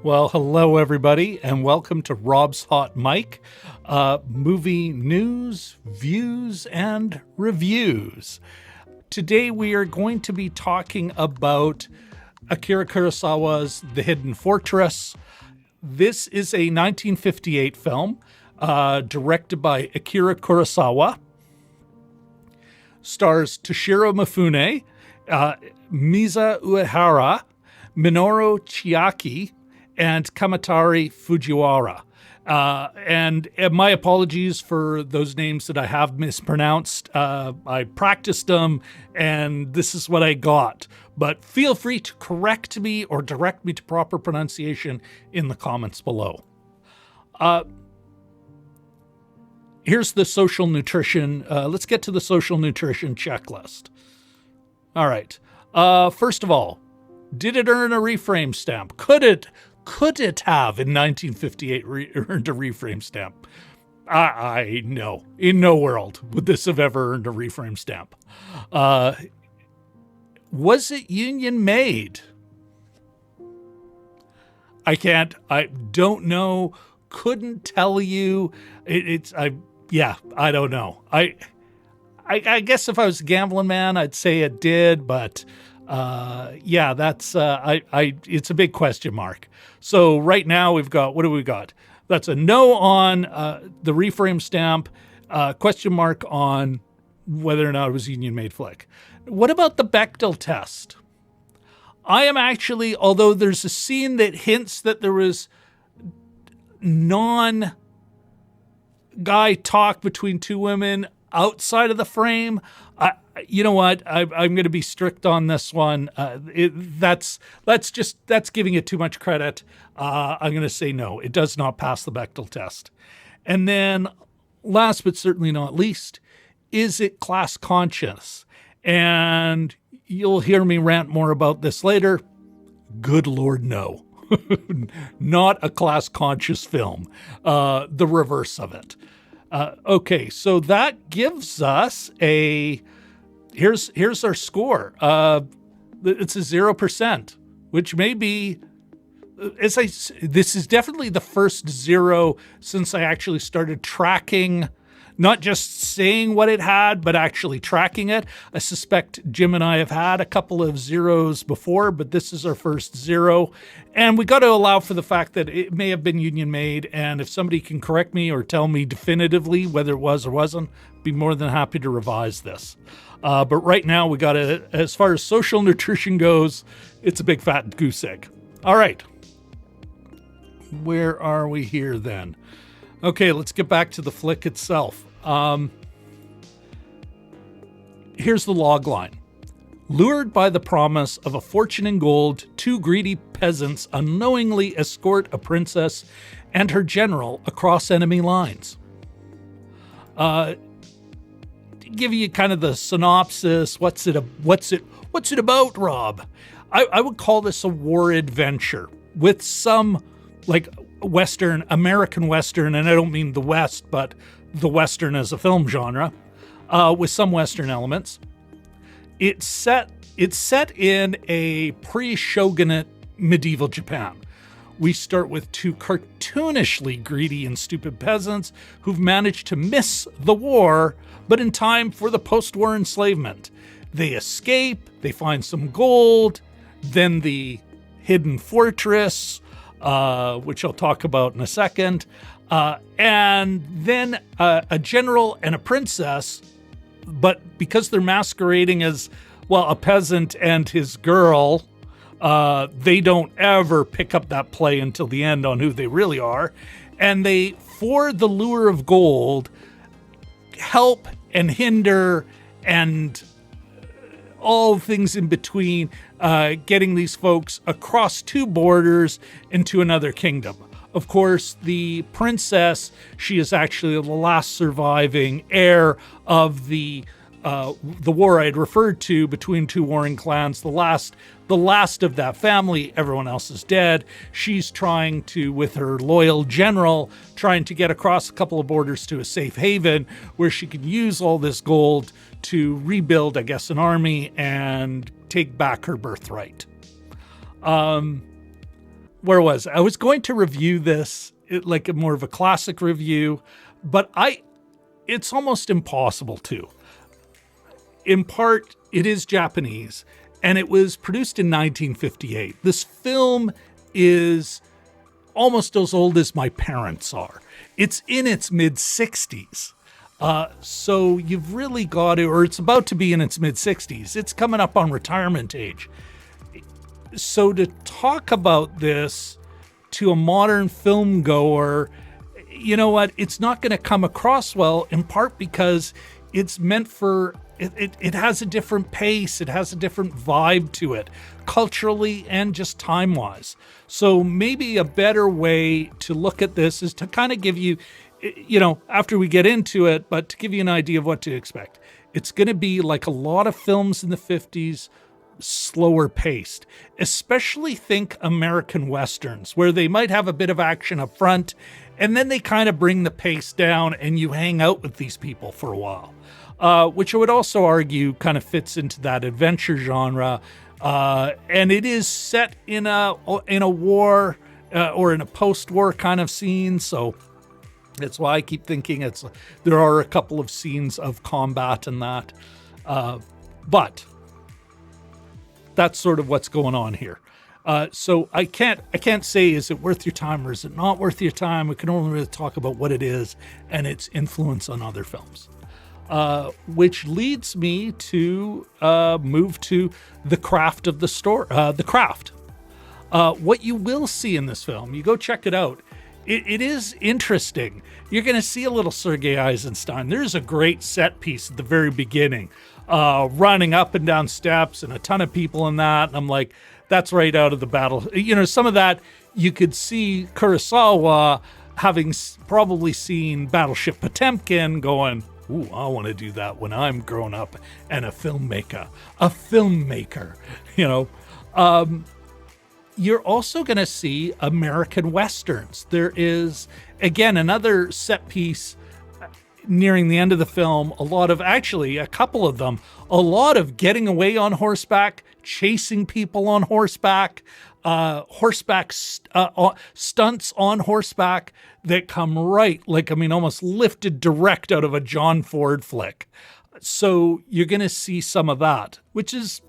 Well, hello, everybody, and welcome to Rob's Hot Mic, movie news, views, and reviews. Today, we are going to be talking about Akira Kurosawa's The Hidden Fortress. This is a 1958 film directed by Akira Kurosawa. Stars Toshiro Mifune, Misa Uehara, Minoru Chiaki, and Kamatari Fujiwara. And my apologies for those names that I have mispronounced. I practiced them, and this is what I got. But feel free to correct me or direct me to proper pronunciation in the comments below. Here's the social nutrition. Let's get to the social nutrition checklist. All right. First of all, did it earn a reframe stamp? Could it have in 1958 earned a reframe stamp? I know. In no world would this have ever earned a reframe stamp. Was it union made? I don't know. Couldn't tell you. I don't know. I guess if I was a gambling man, I'd say it did, but that's it's a big question mark. So right now we've got, what do we got? That's a no on the reframe stamp, question mark on whether or not it was a union-made flick. What about the Bechdel test? I am actually, although there's a scene that hints that there was non-guy talk between two women outside of the frame, you know what? I'm going to be strict on this one. That's giving it too much credit. I'm going to say no. It does not pass the Bechdel test. And then, last but certainly not least, is it class conscious? And you'll hear me rant more about this later. Good Lord, no. Not a class conscious film. The reverse of it. Okay, so that gives us here's our score. It's a 0%, which may be, this is definitely the first zero since I actually started tracking, not just saying what it had, but actually tracking it. I suspect Jim and I have had a couple of zeros before, but this is our first zero. And we got to allow for the fact that it may have been union made. And if somebody can correct me or tell me definitively whether it was or wasn't, I'd be more than happy to revise this. But right now we got to, as far as social nutrition goes, it's a big fat goose egg. All right. Where are we here then? Okay, let's get back to the flick itself. Here's the log line. Lured by the promise of a fortune in gold, two greedy peasants unknowingly escort a princess and her general across enemy lines. To give you kind of the synopsis, what's it about, Rob? I would call this a war adventure with some like American Western, and I don't mean the West, but the Western as a film genre, with some Western elements. It's set in a pre-shogunate medieval Japan. We start with two cartoonishly greedy and stupid peasants who've managed to miss the war, but in time for the post-war enslavement. They escape, they find some gold, then the hidden fortress, which I'll talk about in a second, and then a general and a princess, but because they're masquerading as, well, a peasant and his girl, they don't ever pick up that play until the end on who they really are. And they, for the lure of gold, help and hinder and all things in between, getting these folks across two borders into another kingdom. Of course, the princess, she is actually the last surviving heir of the war I had referred to between two warring clans. The last of that family. Everyone else is dead. She's trying to, with her loyal general, trying to get across a couple of borders to a safe haven where she can use all this gold to rebuild, I guess, an army and take back her birthright. where was I? I was going to review this like a more of a classic review, but it's almost impossible to. In part, it is Japanese, and it was produced in 1958. This film is almost as old as my parents are. It's in its mid-60s. So you've really got to, or it's about to be in its mid-60s. It's coming up on retirement age. So to talk about this to a modern film goer, you know what? It's not going to come across well, in part because it's meant for, it has a different pace. It has a different vibe to it, culturally and just time-wise. So maybe a better way to look at this is to kind of give you, after we get into it, but to give you an idea of what to expect. It's going to be like a lot of films in the 50s, slower paced, especially think American Westerns, where they might have a bit of action up front, and then they kind of bring the pace down and you hang out with these people for a while, which I would also argue kind of fits into that adventure genre. And it is set in a war or in a post-war kind of scene, so that's why I keep thinking there are a couple of scenes of combat in that. But that's sort of what's going on here. So I can't say, is it worth your time or is it not worth your time? We can only really talk about what it is and its influence on other films. Which leads me to move to the craft of the story. The craft. What you will see in this film, you go check it out. It is interesting. You're going to see a little Sergei Eisenstein. There's a great set piece at the very beginning, running up and down steps and a ton of people in that. And I'm like, that's right out of the battle. Some of that you could see Kurosawa having probably seen Battleship Potemkin going, ooh, I want to do that when I'm grown up and a filmmaker. You're also going to see American Westerns. There is, again, another set piece nearing the end of the film. A couple of them, a lot of getting away on horseback, chasing people on horseback, stunts on horseback that come almost lifted direct out of a John Ford flick. So you're going to see some of that, which is,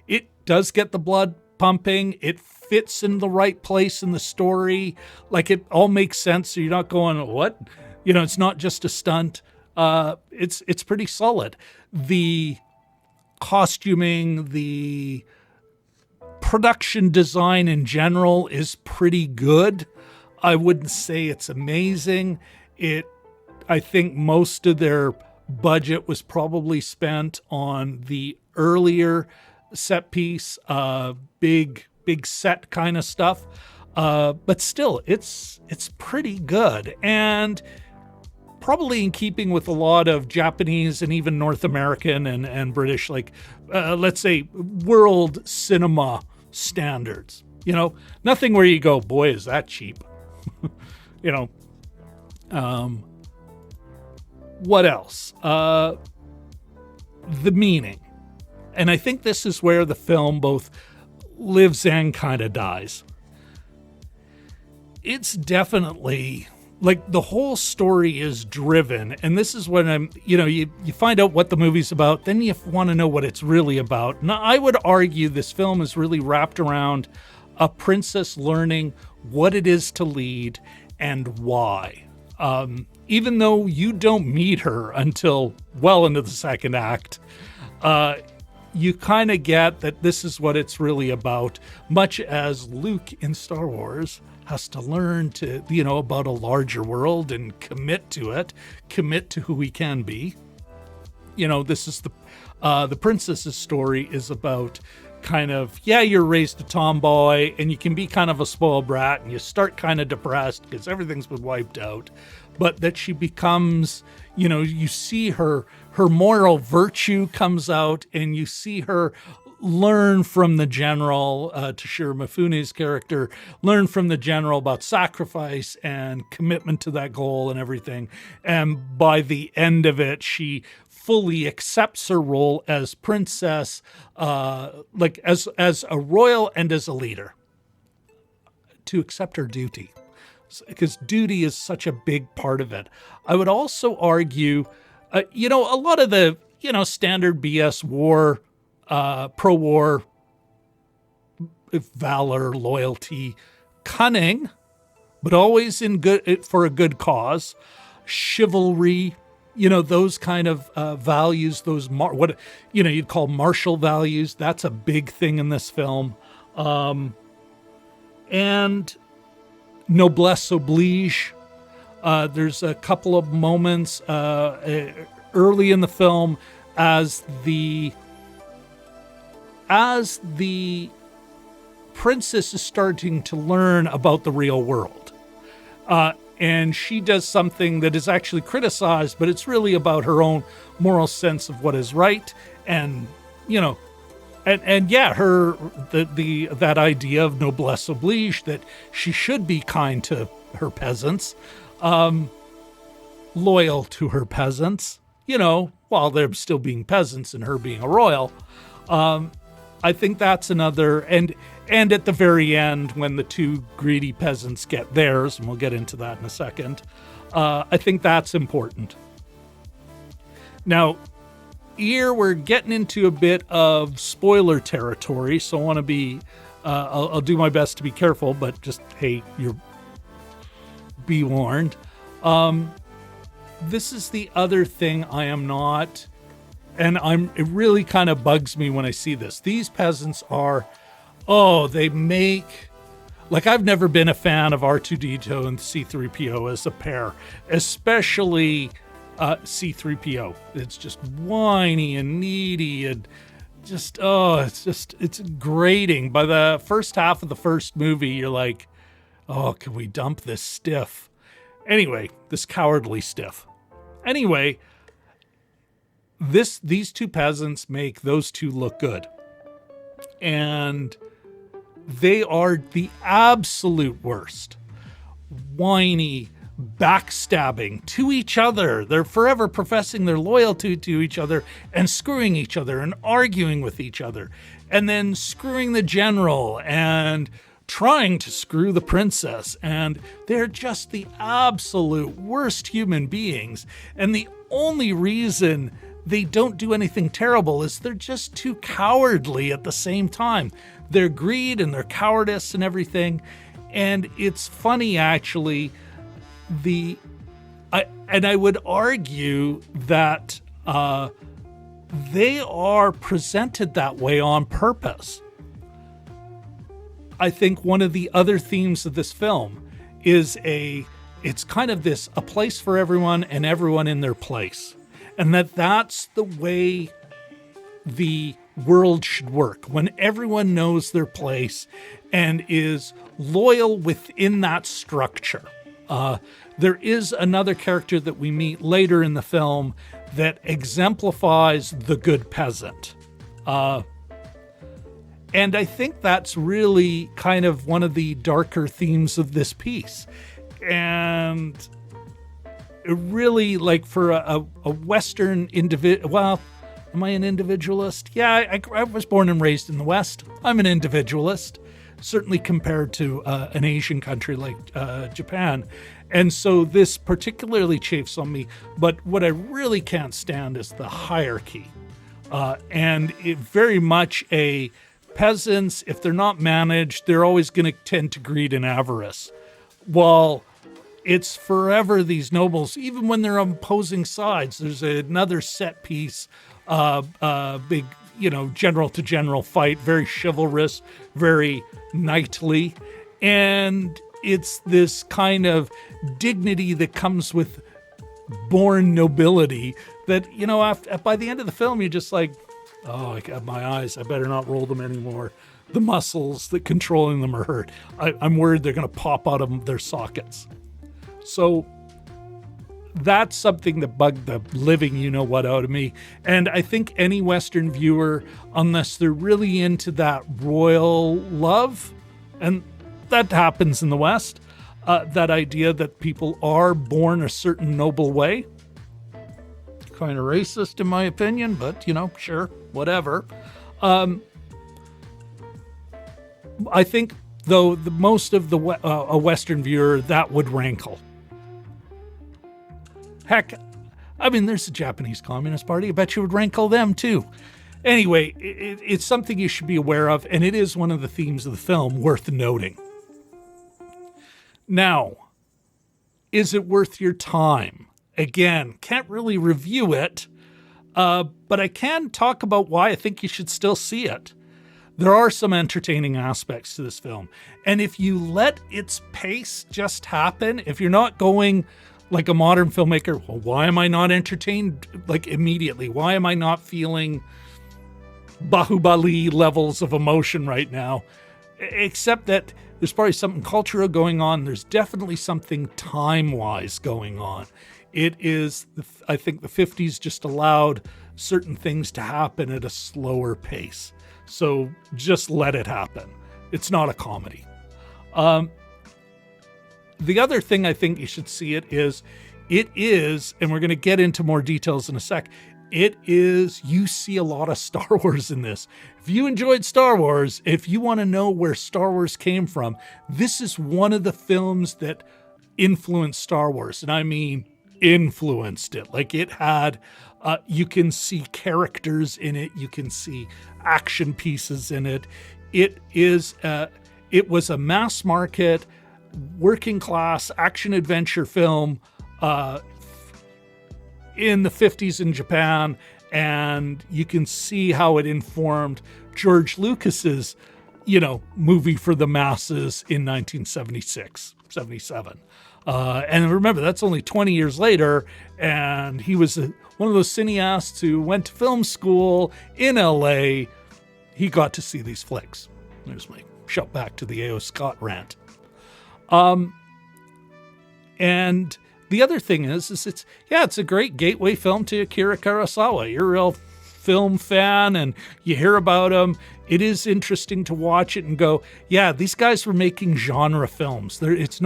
it does get the blood pumping. It fits in the right place in the story. Like, it all makes sense. So you're not going, what? It's not just a stunt. It's pretty solid. The costuming, the production design in general is pretty good. I wouldn't say it's amazing. I think most of their budget was probably spent on the earlier set piece, big set kind of stuff. But still, it's pretty good, and probably in keeping with a lot of Japanese and even North American and British, let's say, world cinema standards. Nothing where you go, boy, is that cheap. What else? The meaning. And I think this is where the film both lives and kind of dies. It's definitely, the whole story is driven. And this is when you find out what the movie's about, then you want to know what it's really about. Now, I would argue this film is really wrapped around a princess learning what it is to lead and why. Even though you don't meet her until well into the second act, you kind of get that this is what it's really about, much as Luke in Star Wars has to learn to, about a larger world and commit to who he can be. This is the princess's story is about kind of, you're raised a tomboy and you can be kind of a spoiled brat and you start kind of depressed because everything's been wiped out, but that she becomes, you see her moral virtue comes out and you see her learn from the general, Toshiro Mifune's character, learn from the general about sacrifice and commitment to that goal and everything. And by the end of it, she fully accepts her role as princess, as a royal and as a leader. to accept her duty, because duty is such a big part of it. I would also argue, a lot of the, standard BS war, pro-war, valor, loyalty, cunning, but always for a good cause, chivalry, those kind of values, those what you'd call martial values. That's a big thing in this film, and noblesse oblige. There's a couple of moments early in the film as the princess is starting to learn about the real world. And she does something that is actually criticized, but it's really about her own moral sense of what is right. And, that idea of noblesse oblige, that she should be kind to her peasants, loyal to her peasants, while they're still being peasants and her being a royal. I think that's another, and at the very end, when the two greedy peasants get theirs, and we'll get into that in a second, I think that's important. Now, here we're getting into a bit of spoiler territory, so I want to be, I'll do my best to be careful, but just, hey, be warned. This is the other thing I am not, and it really kind of bugs me when I see this. These peasants are, they make, like, I've never been a fan of R2-D2 and C-3PO as a pair, especially C-3PO. It's just whiny and needy and just, it's grating. By the first half of the first movie, you're like, can we dump this stiff? Anyway, this cowardly stiff. Anyway, these two peasants make those two look good. And they are the absolute worst. Whiny, backstabbing to each other. They're forever professing their loyalty to each other and screwing each other and arguing with each other. And then screwing the general and trying to screw the princess. And they're just the absolute worst human beings. And the only reason they don't do anything terrible is they're just too cowardly at the same time. Their greed and their cowardice and everything. And it's funny, actually, I would argue that they are presented that way on purpose. I think one of the other themes of this film is it's kind of this, a place for everyone and everyone in their place. And that's the way the world should work, when everyone knows their place and is loyal within that structure. There is another character that we meet later in the film that exemplifies the good peasant. And I think that's really kind of one of the darker themes of this piece. And really, like, for a Western individual, well, am I an individualist? Yeah, I was born and raised in the West. I'm an individualist, certainly compared to an Asian country like Japan. And so this particularly chafes on me. But what I really can't stand is the hierarchy. And it very much peasants, if they're not managed, they're always going to tend to greed and avarice. While it's forever these nobles, even when they're on opposing sides, there's another set piece, big, general to general fight, very chivalrous, very knightly. And it's this kind of dignity that comes with born nobility that, by the end of the film, you're just like, I got my eyes, I better not roll them anymore. The muscles that controlling them are hurt. I'm worried they're going to pop out of their sockets. So that's something that bugged the living you-know-what out of me. And I think any Western viewer, unless they're really into that royal love, and that happens in the West, that idea that people are born a certain noble way. Kind of racist in my opinion, but, sure, whatever. I think Though most of a Western viewer, that would rankle. Heck, I mean, there's the Japanese Communist Party. I bet you would rankle them too. Anyway, it's something you should be aware of, and it is one of the themes of the film worth noting. Now, is it worth your time? Again, can't really review it, but I can talk about why I think you should still see it. There are some entertaining aspects to this film, and if you let its pace just happen, if you're not going like a modern filmmaker, well, why am I not entertained like immediately? Why am I not feeling Baahubali levels of emotion right now? Except that there's probably something cultural going on. There's definitely something time-wise going on. It is, I think the 50s just allowed certain things to happen at a slower pace. So just let it happen. It's not a comedy. The other thing I think you should see it is, and we're going to get into more details in a sec, you see a lot of Star Wars in this. If you enjoyed Star Wars, if you want to know where Star Wars came from, this is one of the films that influenced Star Wars. And I mean, influenced it. Like it had, you can see characters in it. You can see action pieces in it. It was a mass market, working class action adventure film, in the 50s in Japan, and you can see how it informed George Lucas's, movie for the masses in 1976, 77. And remember, that's only 20 years later, and he was one of those cineasts who went to film school in LA. He got to see these flicks. There's my shout back to the A.O. Scott rant. And the other thing is it's a great gateway film to Akira Kurosawa. You're a real film fan and you hear about him. It is interesting to watch it and go, yeah, these guys were making genre films. It's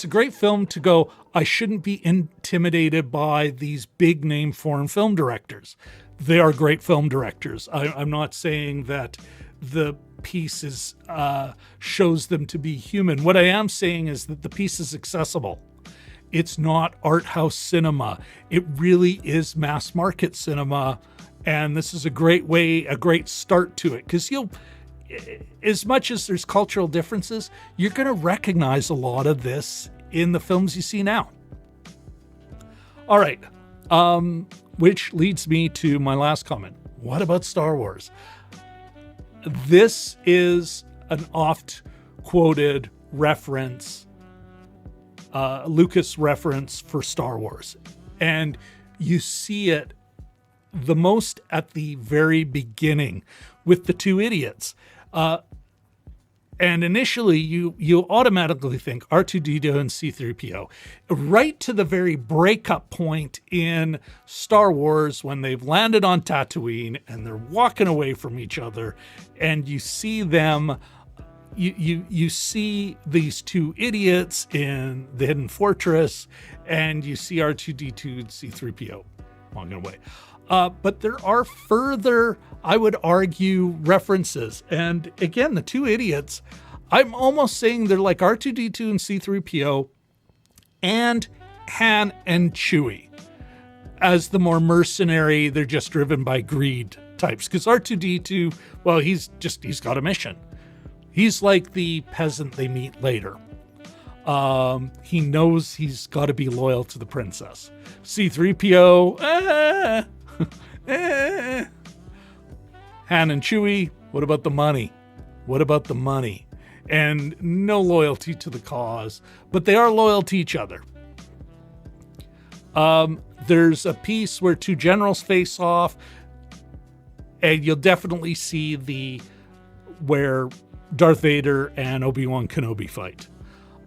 a great film to go, I shouldn't be intimidated by these big name foreign film directors. They are great film directors. I'm not saying that the piece shows them to be human. What I am saying is that the piece is accessible. It's not art house cinema. It really is mass market cinema, and this is a great start to it, because as much as there's cultural differences, you're going to recognize a lot of this in the films you see now. All right, which leads me to my last comment. What about Star Wars? This is an oft-quoted reference, Lucas reference for Star Wars. And you see it the most at the very beginning with the two idiots. And initially, you automatically think R2-D2 and C-3PO. Right to the very breakup point in Star Wars when they've landed on Tatooine and they're walking away from each other, and you see them, you see these two idiots in the Hidden Fortress, and you see R2-D2 and C-3PO walking away. But there are further, I would argue, references. And again, the two idiots, I'm almost saying they're like R2-D2 and C-3PO and Han and Chewie as the more mercenary, they're just driven by greed types. Because R2-D2, well, he's got a mission. He's like the peasant they meet later. He knows he's got to be loyal to the princess. C-3PO, Han and Chewie, what about the money? What about the money? And no loyalty to the cause, but they are loyal to each other. There's a piece where two generals face off, and you'll definitely see where Darth Vader and Obi-Wan Kenobi fight.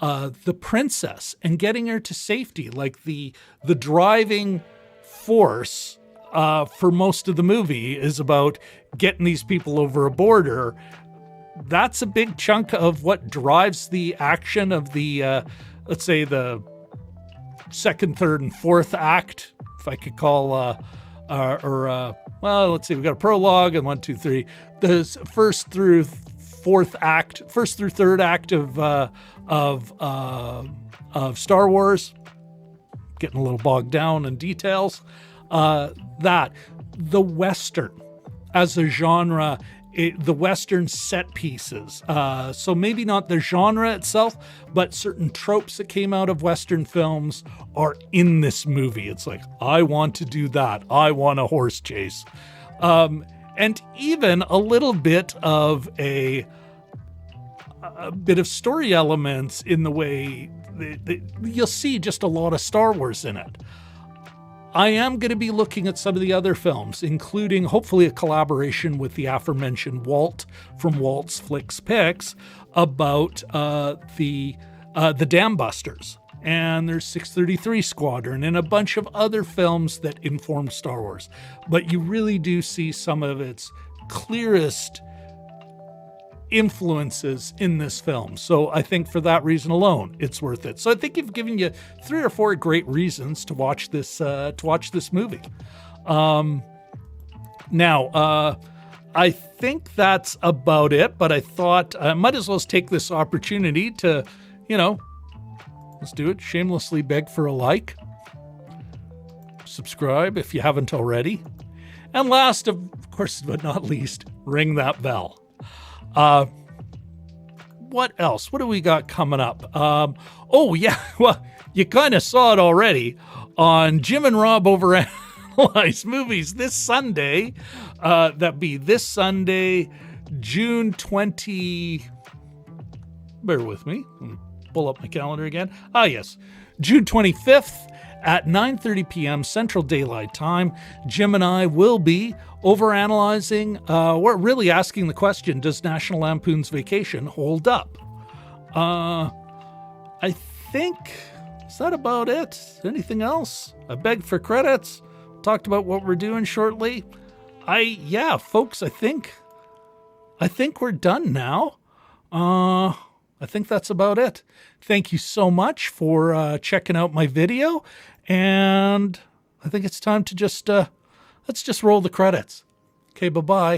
The princess and getting her to safety, like the driving force for most of the movie is about getting these people over a border. That's a big chunk of what drives the action of the, let's say, the second, third, and fourth act, if I could call, well, let's see, we've got a prologue and 1, 2, 3. The first through first through third act of Star Wars. Getting a little bogged down in details. That the Western as a genre, the Western set pieces. So maybe not the genre itself, but certain tropes that came out of Western films are in this movie. It's like, I want to do that. I want a horse chase. And even a little bit of a bit of story elements in the way you'll see just a lot of Star Wars in it. I am going to be looking at some of the other films, including hopefully a collaboration with the aforementioned Walt from Walt's Flicks Picks about the Dam Busters. And there's 633 Squadron and a bunch of other films that inform Star Wars. But you really do see some of its clearest influences in this film. So I think for that reason alone, it's worth it. So I think I've given you 3 or 4 great reasons to watch this movie. Now, I think that's about it, but I thought I might as well take this opportunity to, let's do it. Shamelessly beg for a like. Subscribe if you haven't already. And last, of course, but not least, ring that bell. What else? What do we got coming up? Oh, yeah. Well, you kind of saw it already on Jim and Rob Overanalyze Movies this Sunday. That'd be this Sunday, June 20... Bear with me. Pull up my calendar again. Yes. June 25th at 9:30 p.m. Central Daylight Time. Jim and I will be overanalyzing. We're really asking the question, does National Lampoon's Vacation hold up? I think, is that about it? Anything else? I begged for credits. Talked about what we're doing shortly. Folks, I think we're done now. I think that's about it. Thank you so much for checking out my video. And I think it's time to let's just roll the credits. Okay, bye-bye.